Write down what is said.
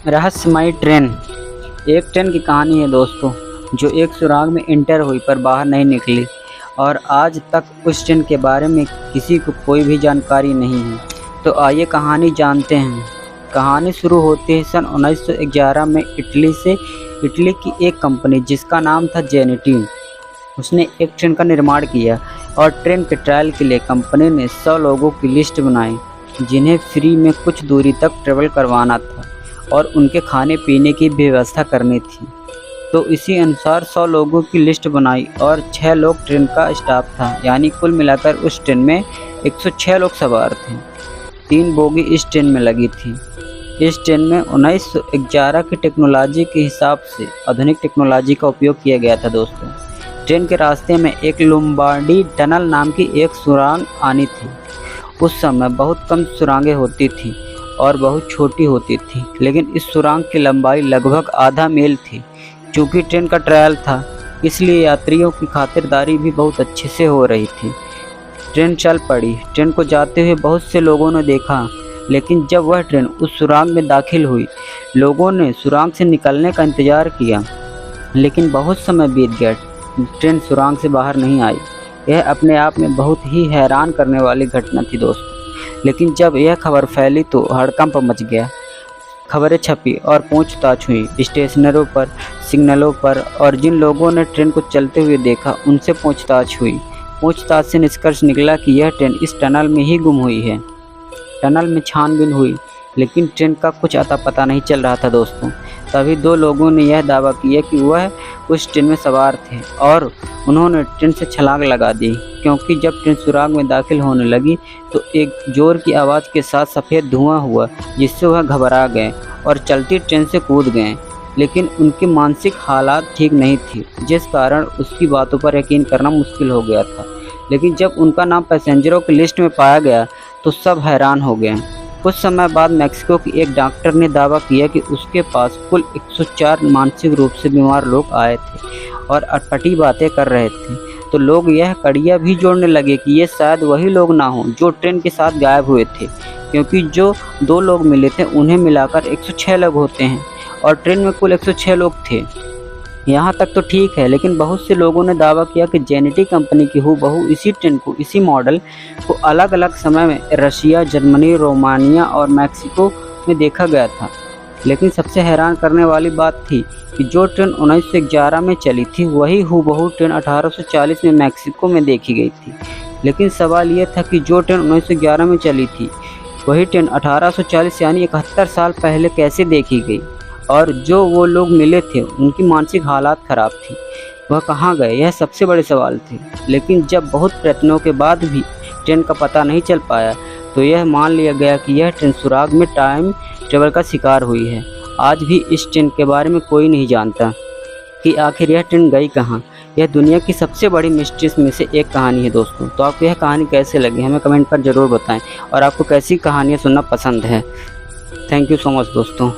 रहस्यमयी ट्रेन। एक ट्रेन की कहानी है दोस्तों, जो एक सुराग में इंटर हुई पर बाहर नहीं निकली और आज तक उस ट्रेन के बारे में किसी को कोई भी जानकारी नहीं है। तो आइए कहानी जानते हैं। कहानी शुरू होती है सन 1911 में इटली की एक कंपनी जिसका नाम था जेनेटी। उसने एक ट्रेन का निर्माण किया और ट्रेन के ट्रायल के लिए कंपनी ने 100 लोगों की लिस्ट बनाई जिन्हें फ्री में कुछ दूरी तक ट्रेवल करवाना था और उनके खाने पीने की व्यवस्था करनी थी। तो इसी अनुसार 100 लोगों की लिस्ट बनाई और 6 लोग ट्रेन का स्टाफ था, यानी कुल मिलाकर उस ट्रेन में 106 लोग सवार थे। 3 बोगी इस ट्रेन में लगी थी। इस ट्रेन में 1911 की टेक्नोलॉजी के हिसाब से आधुनिक टेक्नोलॉजी का उपयोग किया गया था दोस्तों। ट्रेन के रास्ते में एक लोम्बार्डी टनल नाम की एक सुरंग आनी थी। उस समय बहुत कम सुरंगें होती थी और बहुत छोटी होती थी, लेकिन इस सुरंग की लंबाई लगभग आधा मील थी। चूँकि ट्रेन का ट्रायल था, इसलिए यात्रियों की खातिरदारी भी बहुत अच्छे से हो रही थी। ट्रेन चल पड़ी। ट्रेन को जाते हुए बहुत से लोगों ने देखा, लेकिन जब वह ट्रेन उस सुरंग में दाखिल हुई, लोगों ने सुरंग से निकलने का इंतज़ार किया, लेकिन बहुत समय बीत गया। ट्रेन सुरंग से बाहर नहीं आई। यह अपने आप में बहुत ही हैरान करने वाली घटना थी दोस्तों। लेकिन जब यह खबर फैली तो हड़कंप मच गया। खबरें छपी और पूछताछ हुई स्टेशनों पर, सिग्नलों पर, और जिन लोगों ने ट्रेन को चलते हुए देखा उनसे पूछताछ हुई। पूछताछ से निष्कर्ष निकला कि यह ट्रेन इस टनल में ही गुम हुई है। टनल में छानबीन हुई, लेकिन ट्रेन का कुछ अता पता नहीं चल रहा था दोस्तों। तभी 2 लोगों ने यह दावा किया कि वह उस ट्रेन में सवार थे और उन्होंने ट्रेन से छलांग लगा दी, क्योंकि जब ट्रेन सुराग में दाखिल होने लगी तो एक जोर की आवाज़ के साथ सफ़ेद धुआं हुआ, जिससे वह घबरा गए और चलती ट्रेन से कूद गए। लेकिन उनकी मानसिक हालात ठीक नहीं थी, जिस कारण उसकी बातों पर यकीन करना मुश्किल हो गया था। लेकिन जब उनका नाम पैसेंजरों की लिस्ट में पाया गया तो सब हैरान हो गए। कुछ समय बाद मैक्सिको की एक डॉक्टर ने दावा किया कि उसके पास कुल 104 मानसिक रूप से बीमार लोग आए थे और अटपटी बातें कर रहे थे। तो लोग यह कड़ियाँ भी जोड़ने लगे कि ये शायद वही लोग ना हों जो ट्रेन के साथ गायब हुए थे, क्योंकि जो 2 लोग मिले थे उन्हें मिलाकर 106 लोग होते हैं और ट्रेन में कुल 106 लोग थे। यहाँ तक तो ठीक है, लेकिन बहुत से लोगों ने दावा किया कि जेनेटी कंपनी की हूबहू इसी ट्रेन को, इसी मॉडल को अलग अलग समय में रशिया, जर्मनी, रोमानिया और मैक्सिको में देखा गया था। लेकिन सबसे हैरान करने वाली बात थी कि जो ट्रेन 1911 में चली थी वही हूबहू ट्रेन 1840 में मैक्सिको में देखी गई थी। लेकिन सवाल यह था कि जो ट्रेन 1911 में चली थी वही ट्रेन 1840 यानी 71 साल पहले कैसे देखी गई, और जो वो लोग मिले थे उनकी मानसिक हालात ख़राब थी, वह कहाँ गए, यह सबसे बड़े सवाल थे। लेकिन जब बहुत प्रयत्नों के बाद भी ट्रेन का पता नहीं चल पाया तो यह मान लिया गया कि यह ट्रेन सुराग में टाइम ट्रेवल का शिकार हुई है। आज भी इस ट्रेन के बारे में कोई नहीं जानता कि आखिर यह ट्रेन गई कहाँ। यह दुनिया की सबसे बड़ी मिस्ट्रीज में से एक कहानी है दोस्तों। तो आपको यह कहानी कैसे लगी हमें कमेंट पर ज़रूर बताएं, और आपको कैसी कहानियाँ सुनना पसंद है। थैंक यू सो मच दोस्तों।